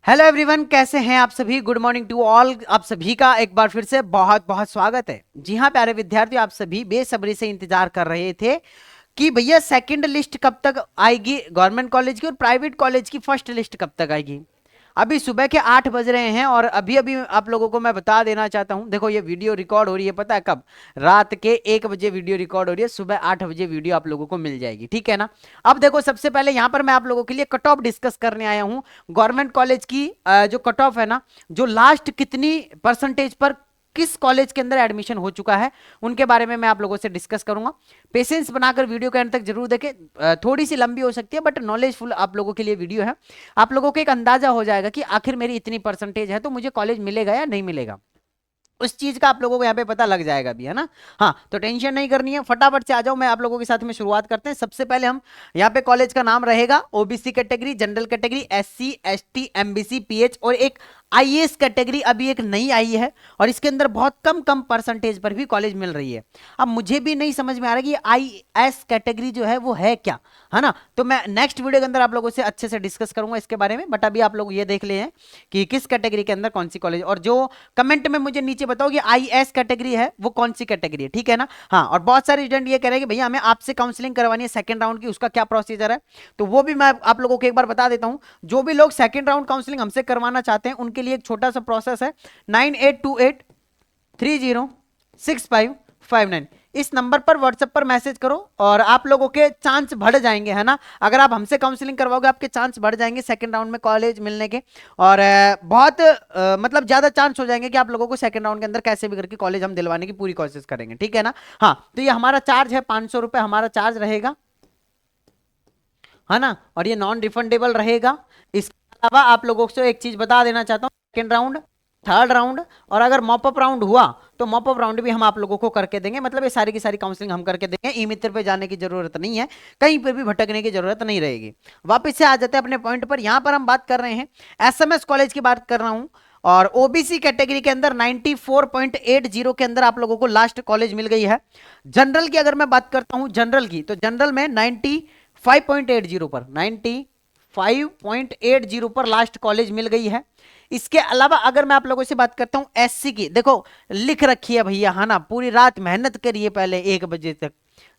Hello everyone, कैसे हैं आप सभी। Good morning to all. आप सभी का एक बार फिर से बहुत बहुत स्वागत है। जी हाँ प्यारे विद्यार्थियों, आप सभी बेसब्री से इंतजार कर रहे थे कि भैया सेकंड लिस्ट कब तक आएगी गवर्नमेंट कॉलेज की और प्राइवेट कॉलेज की फर्स्ट लिस्ट कब तक आएगी। अभी सुबह के 8 बज रहे हैं और अभी अभी आप लोगों को मैं बता देना चाहता हूं। देखो ये वीडियो रिकॉर्ड हो रही है, पता है कब? रात के 1 बजे वीडियो रिकॉर्ड हो रही है, सुबह 8 बजे वीडियो आप लोगों को मिल जाएगी, ठीक है ना। अब देखो सबसे पहले यहां पर मैं आप लोगों के लिए कट ऑफ डिस्कस करने आया हूं। गवर्नमेंट कॉलेज की जो कट ऑफ है ना, जो लास्ट कितनी परसेंटेज पर किस कॉलेज के अंदर एडमिशन हो चुका है, उनके बारे में मैं आप लोगों से डिस्कस करूंगा। पेशेंस बनाकर वीडियो के अंत तक जरूर देखें। थोड़ी सी लंबी हो सकती है बट नॉलेजफुल आप लोगों के लिए वीडियो है। आप लोगों को एक अंदाजा हो जाएगा कि आखिर मेरी इतनी परसेंटेज है तो मुझे कॉलेज मिलेगा या नहीं मिलेगा। उस चीज का आप लोगों को यहाँ पे पता लग जाएगा भी, है ना। हाँ, तो टेंशन नहीं करनी है, फटाफट से आ जाओ। मैं आप लोगों के साथ में शुरुआत करते हैं। सबसे पहले हम यहाँ पे कॉलेज का नाम रहेगा OBC category, general category, SC ST MBC pH और एक आईएएस कैटेगरी अभी एक नई आई है और इसके अंदर बहुत कम कम परसेंटेज पर भी कॉलेज मिल रही है। अब मुझे भी नहीं समझ में आ रहा कि आईएएस कैटेगरी जो है वो है क्या, है ना। तो मैं नेक्स्ट वीडियो के अंदर आप लोगों से अच्छे से डिस्कस करूंगा इसके बारे में। बट अभी आप लोग ये देख ले हैं कि किस कैटेगरी के अंदर कौन सी कॉलेज, और जो कमेंट में मुझे नीचे बताओ कि आईएएस कैटेगरी है वो कौन सी कैटेगरी है, ठीक है ना। हाँ, और बहुत सारे स्टूडेंट ये कह रहे हैं कि भैया हमें आपसे काउंसलिंग करवानी है सेकंड राउंड की, उसका क्या प्रोसीजर है। तो वो भी मैं आप लोगों को एक बार बता देता हूं। जो भी लोग सेकंड राउंड काउंसलिंग हमसे करवाना चाहते हैं उनके लिए एक छोटा सा प्रोसेस है। 9828306559 इस नंबर पर व्हाट्सएप पर मैसेज करो और आप लोगों के चांस बढ़ जाएंगे, है ना। अगर आप हमसे काउंसलिंग करवाओगे आपके चांस बढ़ जाएंगे सेकंड राउंड में कॉलेज मिलने के। और बहुत मतलब ज्यादा चांस हो जाएंगे कि आप लोगों को सेकंड राउंड के अंदर कैसे भी करके कॉलेज हम दिलवाने की पूरी कोशिश करेंगे, ठीक है ना। हाँ, तो ये हमारा चार्ज है, 500 रुपए हमारा चार्ज रहेगा, है ना। और ये नॉन रिफंडेबल रहेगा। इसके अलावा आप लोगों से एक चीज बता देना चाहता हूँ, सेकेंड राउंड, थर्ड राउंड और अगर मॉपअप राउंड हुआ तो मॉपअप राउंड भी हम आप लोगों को करके देंगे। मतलब ये सारी की सारी काउंसलिंग हम करके देंगे। ई मित्र पे जाने की जरूरत नहीं है, कहीं पर भी भटकने की जरूरत नहीं रहेगी। वापस से आ जाते हैं अपने पॉइंट पर। यहां पर हम बात कर रहे हैं एसएमएस कॉलेज की बात कर रहा हूं और ओबीसी कैटेगरी के अंदर 94.80 के अंदर आप लोगों को लास्ट कॉलेज मिल गई है। जनरल की अगर मैं बात करता हूं जनरल की, तो जनरल में 95.80 पर 95.80 पर लास्ट कॉलेज मिल गई है। इसके अलावा अगर मैं आप लोगों से बात करता हूं एससी की, देखो लिख रखी है भैया, है ना। पूरी रात मेहनत करिए पहले 1 बजे तक,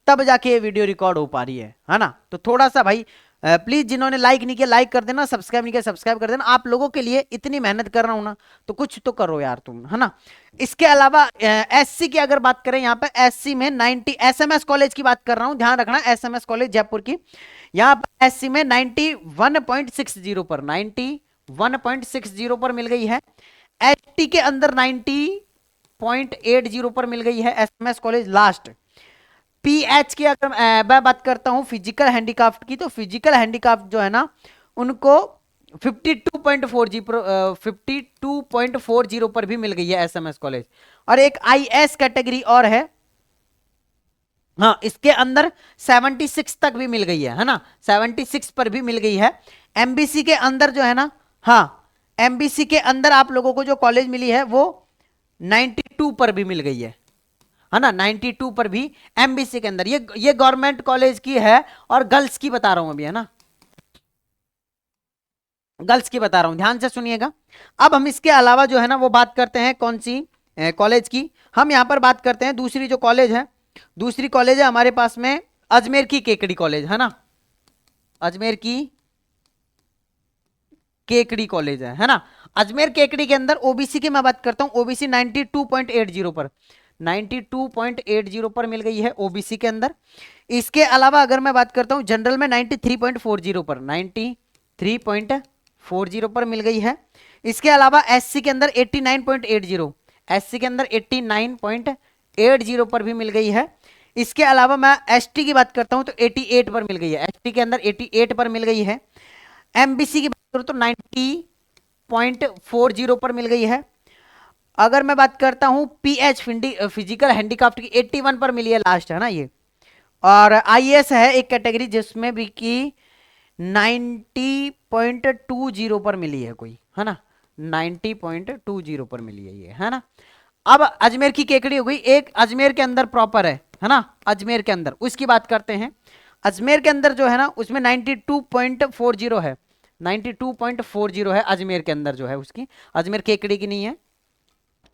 तब जाके ये वीडियो रिकॉर्ड हो पा रही है ना। तो थोड़ा सा भाई प्लीज जिन्होंने लाइक नहीं किया लाइक कर देना, सब्सक्राइब नहीं किया सब्सक्राइब कर देना। आप लोगों के लिए इतनी मेहनत कर रहा हूं ना, तो कुछ तो करो यार तुम, है ना। इसके अलावा एससी की अगर बात करें, यहाँ पर एससी में 90, एसएमएस कॉलेज की बात कर रहा हूं, ध्यान रखना, एसएमएस कॉलेज जयपुर की। यहाँ पर एससी में 91.60 पर 91.60 पर मिल गई है। एसटी के अंदर 90.80 पर मिल गई है एसएमएस कॉलेज लास्ट। पीएच की अगर मैं बात करता हूं फिजिकल हैंडीक्राफ्ट की, तो फिजिकल हैंडीक्राफ्ट जो है ना उनको 52.40 पर भी मिल गई है एसएमएस कॉलेज। और एक आईएस कैटेगरी और है, हाँ, इसके अंदर 76 तक भी मिल गई है ना, 76 पर भी मिल गई है। एमबीसी के अंदर जो है ना, हाँ, एमबीसी के अंदर आप लोगों को जो कॉलेज मिली है वो 92 पर भी मिल गई है ना, 92 पर भी एमबीसी के अंदर। ये गवर्नमेंट कॉलेज की है और गर्ल्स की बता रहा हूं अभी, है ना, गर्ल्स की बता रहा हूं, ध्यान से सुनिएगा। अब हम इसके अलावा जो है ना वो बात करते हैं कौन सी कॉलेज की। हम यहां पर बात करते हैं दूसरी जो कॉलेज है, दूसरी कॉलेज है हमारे पास में अजमेर की केकड़ी कॉलेज, है ना। अजमेर की केकड़ी कॉलेज है ना। अजमेर केकड़ी के अंदर ओबीसी की मैं बात करता हूं, ओबीसी 92.80 पर 92.80 पर मिल गई है ओबीसी के अंदर। इसके अलावा अगर मैं बात करता हूं जनरल में 93.40 पर 93.40 पर मिल गई है। इसके अलावा एससी के अंदर 89.80, एससी के अंदर 89.80 पर भी मिल गई है। इसके अलावा मैं एसटी की बात करता हूं तो 88 पर मिल गई है, एसटी के अंदर 88 पर मिल गई है। एमबीसी की बात करूं तो 90.40 पर मिल गई है। अगर मैं बात करता हूं पीएच फिजिकल हैंडीक्राफ्ट की 81 पर मिली है लास्ट, है ना ये। और आईएएस है एक कैटेगरी जिसमें भी की 90.20 पर मिली है कोई, है ना, 90.20 पर मिली है ये, है ना। अब अजमेर की केकड़ी हो गई, एक अजमेर के अंदर प्रॉपर है ना, अजमेर के अंदर उसकी बात करते हैं। अजमेर के अंदर जो है ना उसमें 92.40 है, 92.40 है अजमेर के अंदर जो है उसकी, अजमेर केकड़ी की नहीं है।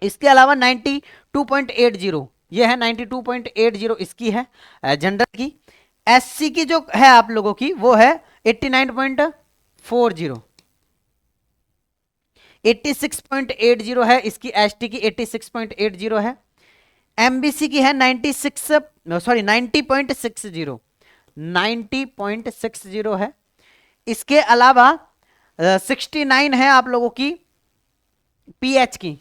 इसके अलावा 92.80 ये है, 92.80 इसकी है जनरल की। एससी की जो है आप लोगों की वो है 89.40, 86.80 है इसकी। एसटी की 86.80 है। एमबीसी की है 90.60, 90.60 है। इसके अलावा 69 है आप लोगों की पीएच की,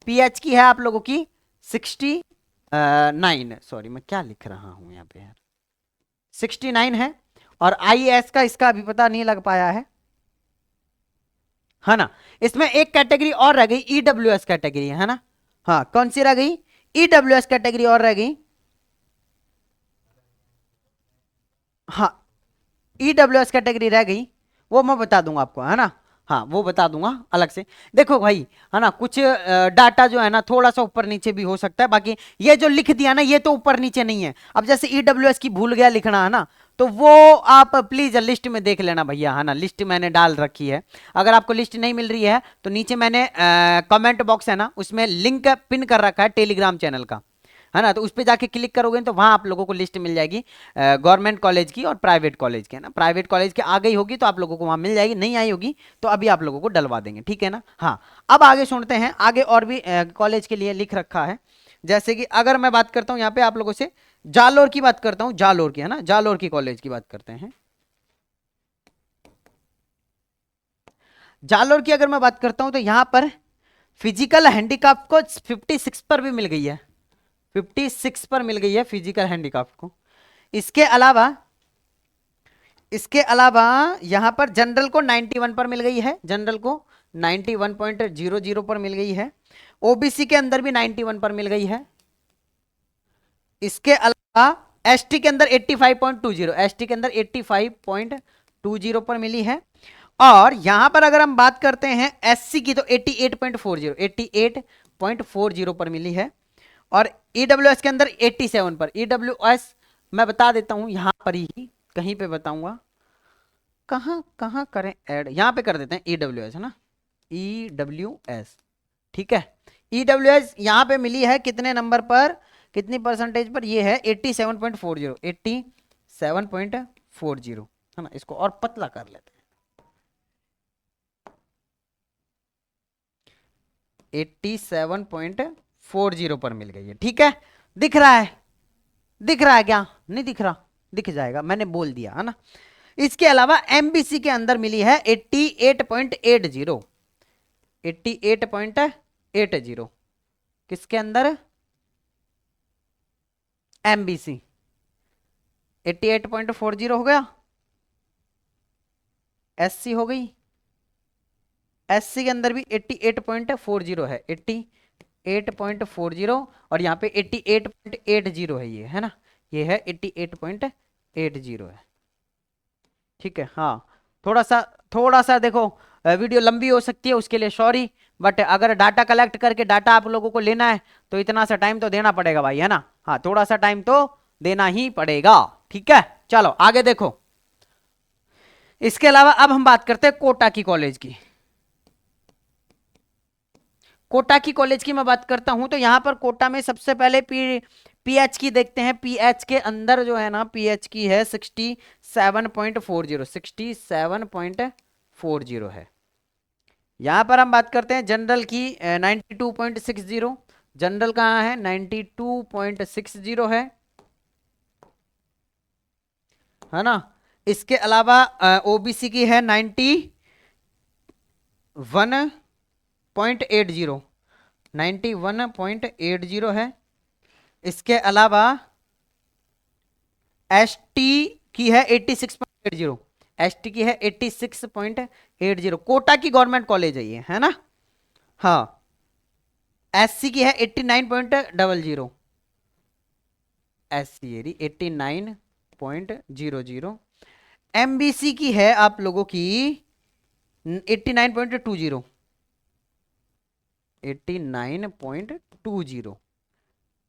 पीएच की है आप लोगों की 69, सॉरी मैं क्या लिख रहा हूं यहाँ पे यार, 69 है। और आईएएस का इसका अभी पता नहीं लग पाया है ना। इसमें एक कैटेगरी और रह गई, ईडब्ल्यूएस कैटेगरी है ना। हाँ कौन सी रह गई, ईडब्ल्यूएस कैटेगरी और रह गई। हाँ ईडब्ल्यूएस कैटेगरी रह गई, वो मैं बता दूंगा आपको है ना। हाँ वो बता दूंगा अलग से। देखो भाई है ना, कुछ डाटा जो है ना थोड़ा सा ऊपर नीचे भी हो सकता है, बाकी ये जो लिख दिया ना ये तो ऊपर नीचे नहीं है। अब जैसे ईडब्ल्यूएस की भूल गया लिखना है ना, तो वो आप प्लीज लिस्ट में देख लेना भैया है ना, लिस्ट मैंने डाल रखी है। अगर आपको लिस्ट नहीं मिल रही है तो नीचे मैंने कमेंट बॉक्स है ना उसमें लिंक पिन कर रखा है टेलीग्राम चैनल का है ना, तो उस पर जाके क्लिक करोगे तो वहां आप लोगों को लिस्ट मिल जाएगी गवर्नमेंट कॉलेज की और प्राइवेट कॉलेज की है ना। प्राइवेट कॉलेज की आ गई होगी तो आप लोगों को वहां मिल जाएगी, नहीं आई होगी तो अभी आप लोगों को डलवा देंगे, ठीक है ना। हाँ अब आगे सुनते हैं, आगे और भी कॉलेज के लिए लिख रखा है। जैसे कि अगर मैं बात करता हूँ यहाँ पे आप लोगों से जालोर की बात करता हूँ, जालोर की है ना, जालोर की कॉलेज की बात करते हैं। जालोर की अगर मैं बात करता हूं तो यहां पर फिजिकल हैंडीकैप को 56 पर भी मिल गई है, 56 पर मिल गई है फिजिकल हैंडीकैप को। इसके अलावा यहां पर जनरल को 91 पर मिल गई है, जनरल को 91.00 पर मिल गई है। ओबीसी के अंदर भी 91 पर मिल गई है। इसके अलावा एसटी के अंदर 85.20, एसटी के अंदर 85.20 पर मिली है। और यहां पर अगर हम बात करते हैं एससी की तो 88.40, 88.40 पर मिली है। और ईडब्ल्यूएस के अंदर 87 पर। ईडब्ल्यूएस मैं बता देता हूं यहां पर ही कहीं पे बताऊंगा, कहां कहां करें ऐड, यहां पे कर देते हैं ईडब्ल्यूएस है ना, ईडब्ल्यूएस ठीक है। ईडब्ल्यूएस यहां पे मिली है कितने नंबर पर, कितनी परसेंटेज पर, ये है 87.40, 87.40 है ना। इसको और पतला कर लेते हैं, 87.40 पर मिल गई है, ठीक है। दिख रहा है, दिख रहा है क्या, नहीं दिख रहा, दिख जाएगा मैंने बोल दिया है ना। इसके अलावा एमबीसी के अंदर मिली है 88.80, 88.80 किसके अंदर, एमबीसी 88.40 हो गया। एससी हो गई, एससी के अंदर भी 88.40 है, 88.40 और यहाँ पे 88.80 है, ये है ना, ये है 88.80 है, ठीक है। हाँ थोड़ा सा देखो वीडियो लंबी हो सकती है उसके लिए सॉरी, बट अगर डाटा कलेक्ट करके डाटा आप लोगों को लेना है तो इतना सा टाइम तो देना पड़ेगा भाई है ना। हाँ थोड़ा सा टाइम तो देना ही पड़ेगा, ठीक है। चलो आगे देखो। इसके अलावा अब हम बात करते हैं कोटा की कॉलेज की। कोटा की कॉलेज की मैं बात करता हूं तो यहां पर कोटा में सबसे पहले पीएच की देखते हैं। पीएच के अंदर जो है ना, पीएच की है 67.40, 67.40 है। यहां पर हम बात करते हैं जनरल की 92.60, जनरल कहां है, 92.60 है ना। इसके अलावा ओबीसी की है 91.80, 91.80 है। इसके अलावा एसटी की है 86.80, एसटी की है 86.80। कोटा की गवर्नमेंट कॉलेज है ये है ना। हाँ एससी की है 89.00, एससी 89.00। एमबीसी की है आप लोगों की 89.20, 89.20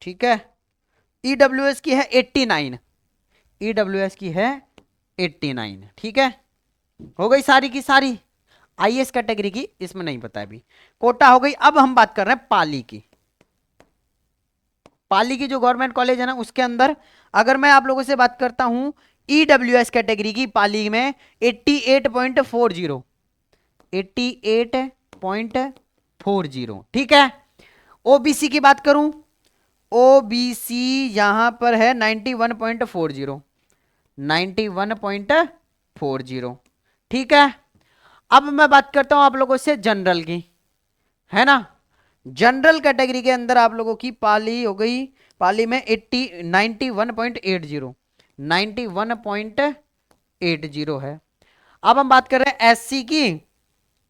ठीक है। ईडब्ल्यूएस की है 89, ईडब्ल्यूएस की है 89 ठीक है। हो गई सारी की सारी। आईएएस कैटेगरी की इसमें नहीं पता है अभी। कोटा हो गई। अब हम बात कर रहे हैं पाली की। पाली की जो गवर्नमेंट कॉलेज है ना, उसके अंदर अगर मैं आप लोगों से बात करता हूं ईडब्ल्यूएस कैटेगरी की, पाली में 88.40, 88.40, ठीक है। ओबीसी की बात करूं, ओबीसी यहां पर है 91.40, 91.40, ठीक है। अब मैं बात करता हूं आप लोगों से जनरल की, है ना। जनरल कैटेगरी के अंदर आप लोगों की पाली हो गई। पाली में 91.80, 91.80 है। अब हम बात कर रहे हैं एससी की,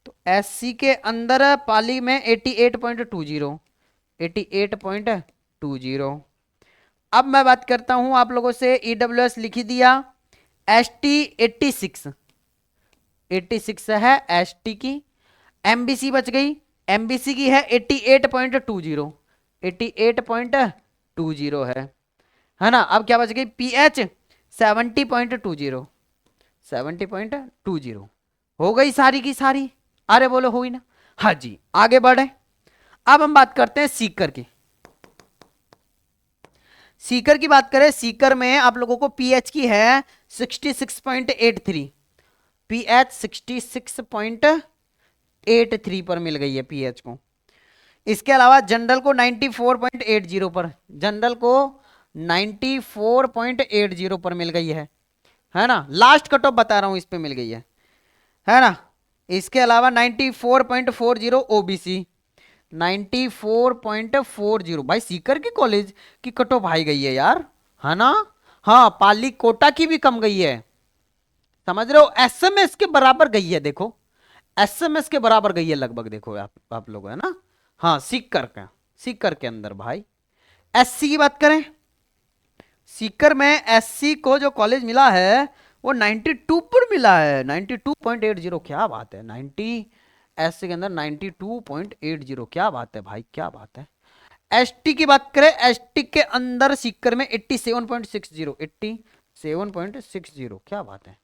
तो एससी के अंदर पाली में 88.20, 88.20। अब मैं बात करता हूं आप लोगों से ईडब्ल्यूएस लिख ही दिया। एसटी 86, 86 है एसटी की। एमबीसी बच गई, एमबीसी की है 88.20, 88.20 है ना। अब क्या बच गई, पीएच 70.20, 70.20 हो गई सारी की सारी। अरे बोलो हुई ना। हाँ जी, आगे बढ़े। अब हम बात करते हैं सीकर की। सीकर की बात करें, सीकर में आप लोगों को पीएच की है 66.83, पीएच 66.83 पर मिल गई है पीएच को। इसके अलावा जनरल को 94.80 पर, जनरल को 94.80 पर मिल गई है ना। लास्ट कट ऑफ बता रहा हूं, इस पे मिल गई है ना। इसके अलावा 94.40 ओबीसी, 94.40। भाई सीकर की कॉलेज की कट ऑफ हाई गई है यार, है ना। हाँ, पाली कोटा की भी कम गई है, समझ रहे हो। एसएमएस के बराबर गई है, देखो एसएमएस के बराबर गई है लगभग, देखो आप लोग, है ना। हाँ, सीकर के अंदर भाई। एससी की बात करें, सीकर में एससी को जो कॉलेज मिला है वो 92 पर मिला है, 92.80। क्या बात है, 90 एससी के अंदर 92.80, क्या बात है भाई, क्या बात है। एसटी की बात करें, एसटी के अंदर सीकर में 87.60, 87.60, क्या बात है।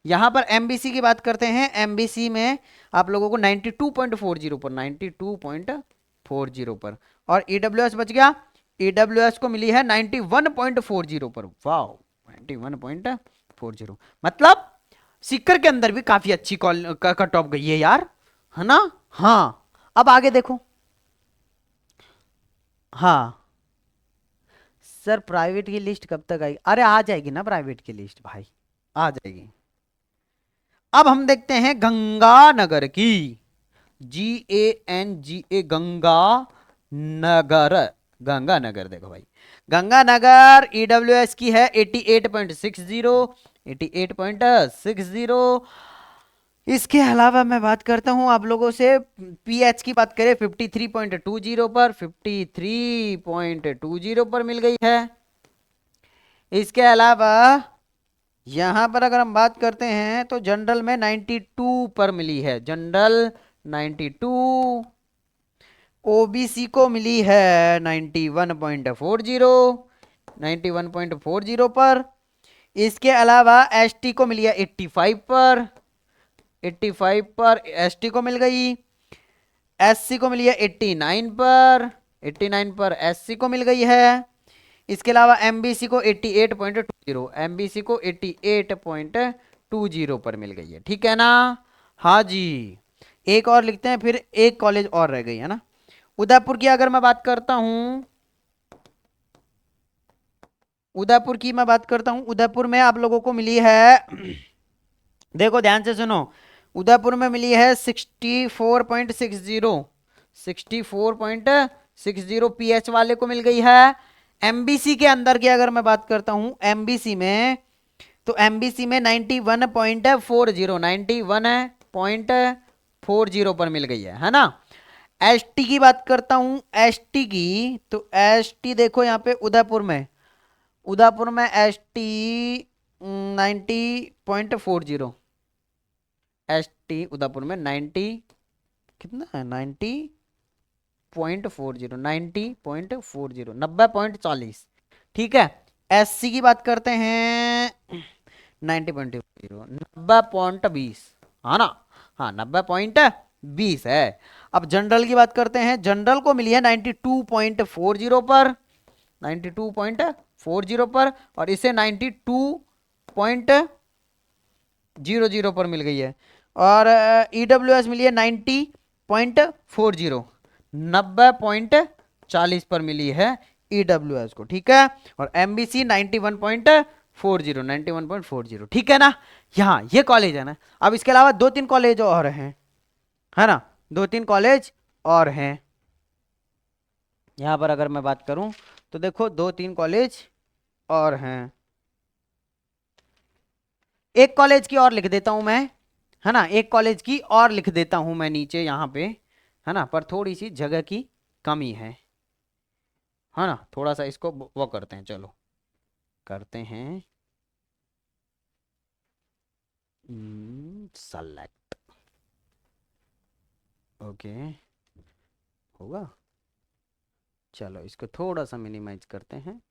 यहां पर एमबीसी की बात करते हैं, एमबीसी में आप लोगों को 92.40 पर, 92.40 पर। और ईडब्ल्यूएस बच गया, ईडब्ल्यूएस को मिली है 91.40 पर। वाह, 91.40, मतलब सीकर के अंदर भी काफी अच्छी कट ऑफ गई है यार, है ना। हाँ, अब आगे देखो। हाँ सर, प्राइवेट की लिस्ट कब तक आएगी? अरे आ जाएगी ना प्राइवेट की लिस्ट भाई, आ जाएगी। अब हम देखते हैं गंगानगर की, GANGA, गंगा नगर, गंगानगर। देखो भाई, गंगानगर ईडब्ल्यूएस की है 88.60, 88.60। इसके अलावा मैं बात करता हूं आप लोगों से, पीएच की बात करें 53.20 पर, 53.20 पर मिल गई है। इसके अलावा यहां पर अगर हम बात करते हैं तो जनरल में 92 पर मिली है, जनरल 92। ओबीसी को मिली है 91.40, 91.40 पर। इसके अलावा एसटी को मिली है 85 पर, 85 पर एसटी को मिल गई। एससी को मिली है 89 पर, 89 पर एससी को मिल गई है। इसके अलावा एमबीसी को 88.20, एमबीसी को 88.20 पर मिल गई है, ठीक है ना। हाँ जी, एक और लिखते हैं, फिर एक कॉलेज और रह गई है ना। उदयपुर की अगर मैं बात करता हूं, उदयपुर की मैं बात करता हूं, उदयपुर में आप लोगों को मिली है, देखो ध्यान से सुनो, उदयपुर में मिली है 64.60, 64.60 पीएच वाले को मिल गई है। एमबीसी के अंदर की अगर मैं बात करता हूं, एमबीसी में, तो एमबीसी में 91.40, 91.40 पर मिल गई है ना। एसटी की बात करता हूं, एसटी की, तो एसटी देखो यहां पे उदयपुर में, उदयपुर में एसटी 90.40, एसटी उदयपुर में 90, कितना है, 90.40, 90.40, 90.40, ठीक है। एससी की बात करते हैं, 90.0, 90.20, है ना। हाँ 90.20 है। अब जनरल की बात करते हैं, जनरल को मिली है 92.40 पर, 92.40 पर, और इसे 92.00 पर मिल गई है। और ईडब्ल्यूएस मिली है 90.40, 90.40 पर मिली है ईडब्ल्यूएस को, ठीक है। और एमबीसी 91.40, 91.40, ठीक है ना। यहाँ ये कॉलेज है ना। अब इसके अलावा 2-3 कॉलेज और हैं, है ना, 2-3 कॉलेज और हैं। यहां पर अगर मैं बात करूं तो देखो 2-3 कॉलेज और हैं। एक कॉलेज की और लिख देता हूं मैं, है ना, एक कॉलेज की और लिख देता हूं मैं नीचे यहां पे, है ना, पर थोड़ी सी जगह की कमी है ना। थोड़ा सा इसको वो करते हैं, चलो करते हैं सेलेक्ट, ओके, होगा। चलो इसको थोड़ा सा मिनिमाइज करते हैं,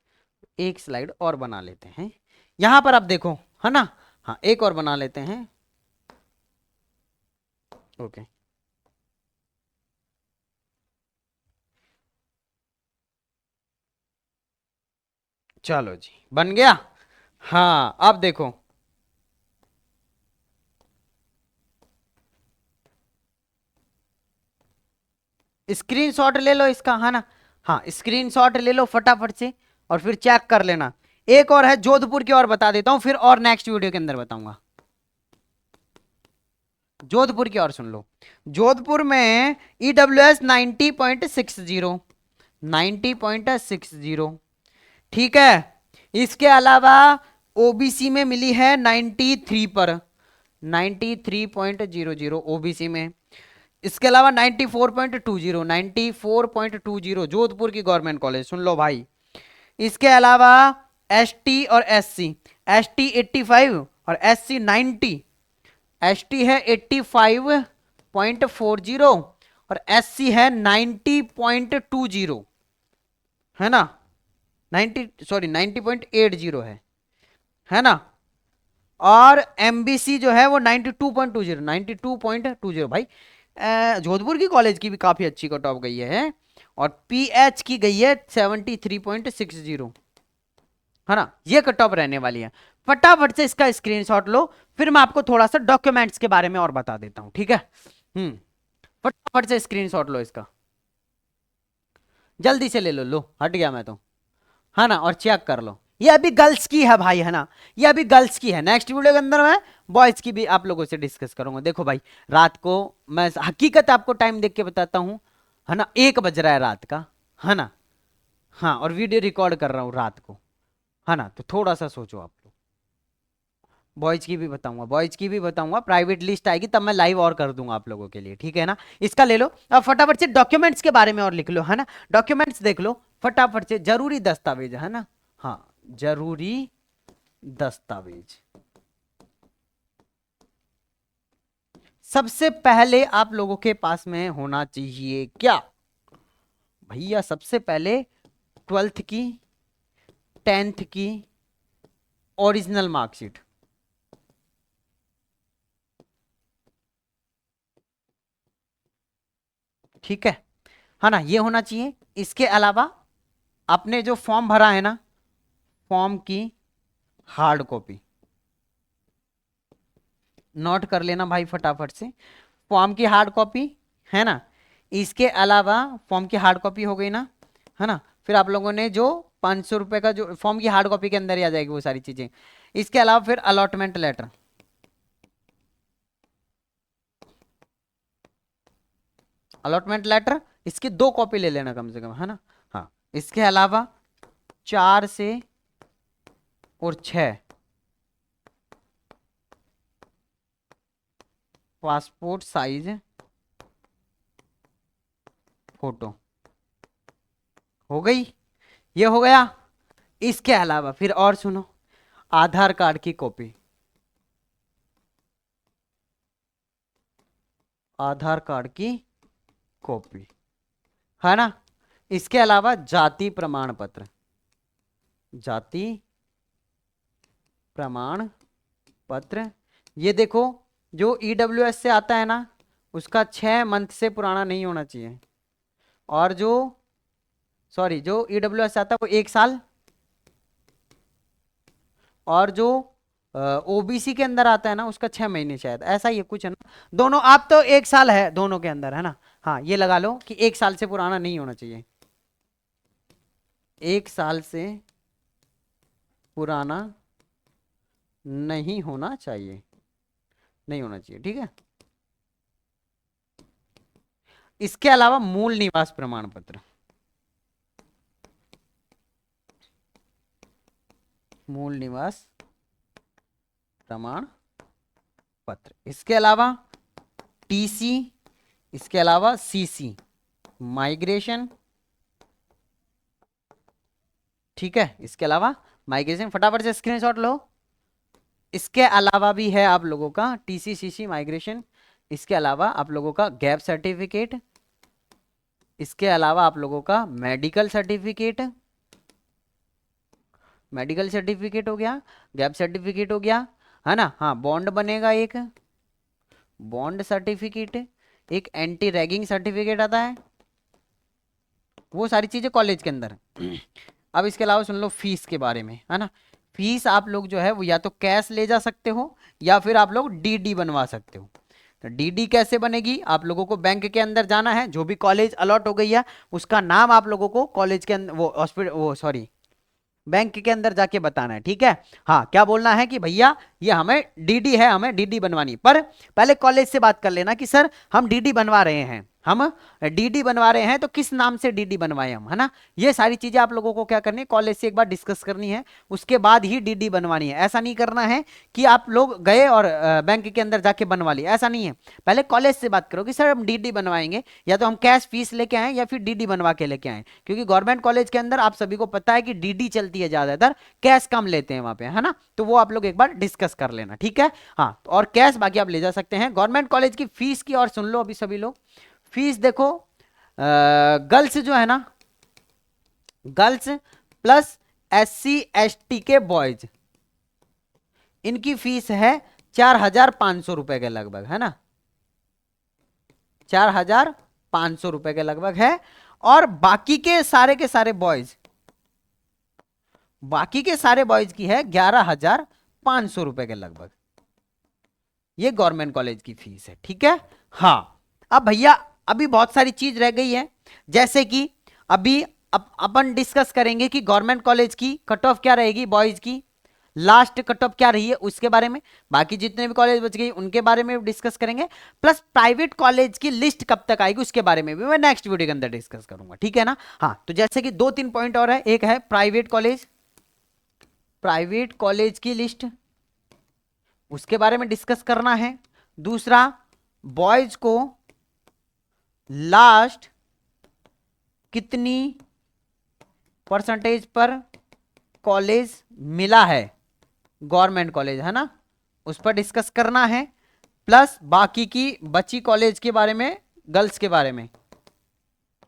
एक स्लाइड और बना लेते हैं यहां पर, आप देखो, है ना। हाँ एक और बना लेते हैं, ओके। चलो जी बन गया। हाँ अब देखो, स्क्रीनशॉट ले लो इसका, है ना। हाँ स्क्रीनशॉट ले लो फटाफट से, और फिर चेक कर लेना। एक और है जोधपुर की, और बता देता हूं फिर, और नेक्स्ट वीडियो के अंदर बताऊंगा। जोधपुर की और सुन लो। जोधपुर में ईडब्ल्यूएस 90.60, 90.60, ठीक है। इसके अलावा ओबीसी में मिली है 93 पर, 93.00 ओबीसी में। इसके अलावा 94.20, 94.20 जोधपुर की गवर्नमेंट कॉलेज, सुन लो भाई। इसके अलावा एसटी और एससी, एसटी 85 और एससी 90। एसटी है 85.40 और एससी है 90.20, है ना, 90 है ना। और एमबीसी जो है वो 92.20, 92.20 भाई। जोधपुर की कॉलेज की भी काफी अच्छी कट ऑफ गई है। और पीएच की गई है 73.60, है ना। ये कट ऑफ रहने वाली है। फटाफट से इसका स्क्रीनशॉट लो, फिर मैं आपको थोड़ा सा डॉक्यूमेंट्स के बारे में और बता देता हूं, ठीक है। फटाफट से स्क्रीनशॉट लो इसका, जल्दी से ले लो, लो हट गया मैं तो, है ना। और चेक कर लो, ये अभी गर्ल्स की है भाई, है ना, ये अभी गर्ल्स की है। नेक्स्ट वीडियो के अंदर मैं बॉयज की भी आप लोगों से डिस्कस करूंगा। देखो भाई, रात को मैं हकीकत आपको टाइम देख के बताता हूं, है ना, 1 बज रहा है रात का, है ना। हाँ और वीडियो रिकॉर्ड कर रहा हूं रात को, है ना। तो थोड़ा सा सोचो आप लोग। बॉयज की भी बताऊंगा, बॉयज की भी बताऊंगा, प्राइवेट लिस्ट आएगी तब मैं लाइव और कर दूंगा आप लोगों के लिए, ठीक है ना। इसका ले लो। अब फटाफट से डॉक्यूमेंट्स के बारे में और लिख लो, है ना। डॉक्यूमेंट्स देख लो फटाफट से, जरूरी दस्तावेज, है ना। हाँ जरूरी दस्तावेज, सबसे पहले आप लोगों के पास में होना चाहिए क्या भैया, सबसे पहले 12th की, 10th की ओरिजिनल मार्कशीट, ठीक है ना, ये होना चाहिए। इसके अलावा आपने जो फॉर्म भरा है ना, फॉर्म की हार्ड कॉपी नोट कर लेना भाई फटाफट से, फॉर्म की हार्ड कॉपी, है ना। इसके अलावा फॉर्म की हार्ड कॉपी हो गई ना, है ना। फिर आप लोगों ने जो 500 रुपए का जो फॉर्म की हार्ड कॉपी के अंदर ही आ जाएगी वो सारी चीजें। इसके अलावा फिर अलॉटमेंट लेटर, अलॉटमेंट लेटर इसकी 2 कॉपी ले लेना कम से कम, है ना। हाँ इसके अलावा 4 से और 6 पासपोर्ट साइज फोटो, हो गई, ये हो गया। इसके अलावा फिर और सुनो, आधार कार्ड की कॉपी, आधार कार्ड की कॉपी, है ना। इसके अलावा जाति प्रमाण पत्र, जाति प्रमाण पत्र। ये देखो जो ईडब्ल्यूएस से आता है ना उसका 6 मंथ से पुराना नहीं होना चाहिए, और जो जो ईडब्ल्यूएस आता है वो 1 साल, और जो ओबीसी के अंदर आता है ना उसका 6 महीने शायद, ऐसा ही है कुछ है ना। दोनों आप तो 1 साल है दोनों के अंदर है ना। हाँ ये लगा लो कि 1 साल से पुराना नहीं होना चाहिए, 1 साल से पुराना नहीं होना चाहिए, नहीं होना चाहिए, ठीक है। इसके अलावा मूल निवास प्रमाण पत्र, मूल निवास प्रमाण पत्र, इसके अलावा टीसी, इसके अलावा सीसी माइग्रेशन, ठीक है। इसके अलावा माइग्रेशन, फटाफट से स्क्रीनशॉट लो। इसके अलावा भी है आप लोगों का टीसी सीसी माइग्रेशन, इसके अलावा आप लोगों का गैप सर्टिफिकेट, इसके अलावा आप लोगों का मेडिकल सर्टिफिकेट, मेडिकल सर्टिफिकेट हो गया, गैप सर्टिफिकेट हो गया, है ना। हाँ बॉन्ड बनेगा, एक बॉन्ड सर्टिफिकेट, एक एंटी रैगिंग सर्टिफिकेट आता है, वो सारी चीजें कॉलेज के अंदर। अब इसके अलावा सुन लो फीस के बारे में, है ना। फीस आप लोग जो है वो या तो कैश ले जा सकते हो या फिर आप लोग डीडी बनवा सकते हो। तो डीडी कैसे बनेगी, आप लोगों को बैंक के अंदर जाना है, जो भी कॉलेज अलॉट हो गई है उसका नाम आप लोगों को कॉलेज के अंदर वो हॉस्पिटल वो सॉरी बैंक के अंदर जाके बताना है, ठीक है। हाँ क्या बोलना है कि भैया ये हमें डीडी है, हमें डीडी बनवानी, पर पहले कॉलेज से बात कर लेना कि सर हम डीडी बनवा रहे हैं, हम डीडी बनवा रहे हैं तो किस नाम से डीडी बनवाए हम, है ना। ये सारी चीजें आप लोगों को क्या करनी है, कॉलेज से एक बार डिस्कस करनी है, उसके बाद ही डीडी बनवानी है। ऐसा नहीं करना है कि आप लोग गए और बैंक के अंदर जाके बनवा लिए, ऐसा नहीं है। पहले कॉलेज से बात करो कि सर हम डीडी बनवाएंगे, या तो हम कैश फीस लेके आए या फिर डीडी बनवा के लेके आए, क्योंकि गवर्नमेंट कॉलेज के अंदर आप सभी को पता है कि डीडी चलती है ज्यादातर, कैश कम लेते हैं वहां पे, है ना। तो वो आप लोग एक बार डिस्कस कर लेना, ठीक है। हाँ और कैश बाकी आप ले जा सकते हैं। गवर्नमेंट कॉलेज की फीस की और सुन लो अभी सभी लोग, फीस देखो गर्ल्स जो है ना, गर्ल्स प्लस SC ST के बॉयज, इनकी फीस है 4,500 रुपए के लगभग, है ना, 4,500 रुपए के लगभग है। और बाकी के सारे बॉयज, बाकी के सारे बॉयज की है 11,500 रुपए के लगभग, ये गवर्नमेंट कॉलेज की फीस है, ठीक है। हाँ अब भैया अभी बहुत सारी चीज रह गई है, जैसे कि अभी अपन डिस्कस करेंगे कि गवर्नमेंट कॉलेज की कट ऑफ क्या रहेगी, बॉयज की लास्ट कट ऑफ क्या रही है उसके बारे में, बाकी जितने भी कॉलेज बच गई उनके बारे में डिस्कस करेंगे, प्लस प्राइवेट कॉलेज की लिस्ट कब तक आएगी उसके बारे में भी मैं नेक्स्ट वीडियो के अंदर डिस्कस करूंगा, ठीक है ना। हाँ तो जैसे कि 2-3 पॉइंट और है, एक है प्राइवेट कॉलेज, प्राइवेट कॉलेज की लिस्ट, उसके बारे में डिस्कस करना है। दूसरा बॉयज को लास्ट कितनी परसेंटेज पर कॉलेज मिला है, गवर्नमेंट कॉलेज, है ना, उस पर डिस्कस करना है। प्लस बाकी की बची कॉलेज के बारे में, गर्ल्स के बारे में,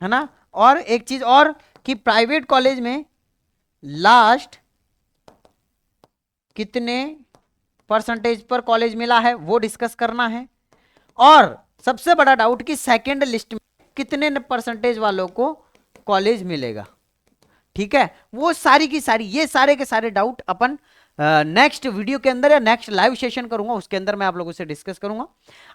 है ना। और एक चीज और कि प्राइवेट कॉलेज में लास्ट कितने परसेंटेज पर कॉलेज मिला है वो डिस्कस करना है। और सबसे बड़ा डाउट कि सेकंड लिस्ट में कितने परसेंटेज वालों को कॉलेज मिलेगा, ठीक है। वो सारी की सारी, ये सारे के सारे डाउट अपन नेक्स्ट वीडियो के अंदर या नेक्स्ट लाइव सेशन करूंगा उसके अंदर मैं आप लोगों से डिस्कस करूंगा।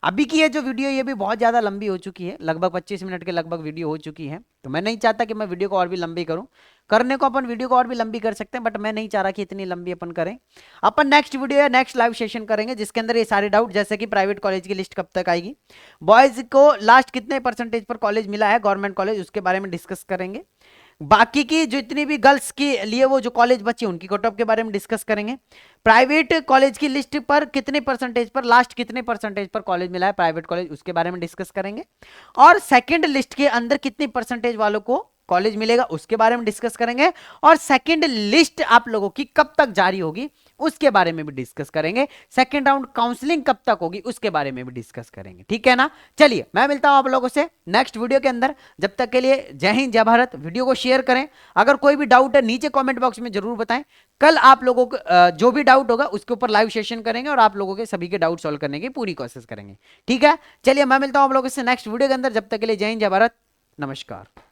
अभी की ये जो वीडियो ये भी बहुत ज्यादा लंबी हो चुकी है, लगभग 25 मिनट के लगभग वीडियो हो चुकी है, तो मैं नहीं चाहता कि मैं वीडियो को और भी लंबी करूं। करने को अपन वीडियो को और भी लंबी कर सकते हैं, बट मैं नहीं चाह रहा कि इतनी लंबी अपन करें। अपन नेक्स्ट वीडियो या नेक्स्ट लाइव सेशन करेंगे जिसके अंदर ये सारे डाउट, जैसे कि प्राइवेट कॉलेज की लिस्ट कब तक आएगी, बॉयज को लास्ट कितने परसेंटेज पर कॉलेज मिला है गवर्नमेंट कॉलेज, उसके बारे में डिस्कस करेंगे। बाकी की जितनी भी गर्ल्स के लिए वो जो कॉलेज बची उनकी कट ऑफ के बारे में डिस्कस करेंगे। प्राइवेट कॉलेज की लिस्ट पर कितने परसेंटेज पर, लास्ट कितने परसेंटेज पर कॉलेज मिला है प्राइवेट कॉलेज, उसके बारे में डिस्कस करेंगे। और सेकंड लिस्ट के अंदर कितनी परसेंटेज वालों को कॉलेज मिलेगा उसके बारे में डिस्कस करेंगे। और सेकंड लिस्ट आप लोगों की कब तक जारी होगी उसके बारे में भी डिस्कस करेंगे। सेकंड राउंड काउंसलिंग कब तक होगी उसके बारे में भी डिस्कस करेंगे, ठीक है ना। चलिए मैं मिलता हूं आप लोगों से नेक्स्ट वीडियो के अंदर। जब तक के लिए जय हिंद जय भारत। वीडियो को शेयर करें, अगर कोई भी डाउट है नीचे कमेंट बॉक्स में जरूर बताएं। कल आप लोगों को जो भी डाउट होगा उसके ऊपर लाइव सेशन करेंगे और आप लोगों के सभी के डाउट सॉल्व करने की पूरी कोशिश करेंगे, ठीक है। चलिए मैं मिलता हूं आप लोगों से नेक्स्ट वीडियो के अंदर। जब तक के लिए जय हिंद जय भारत, नमस्कार।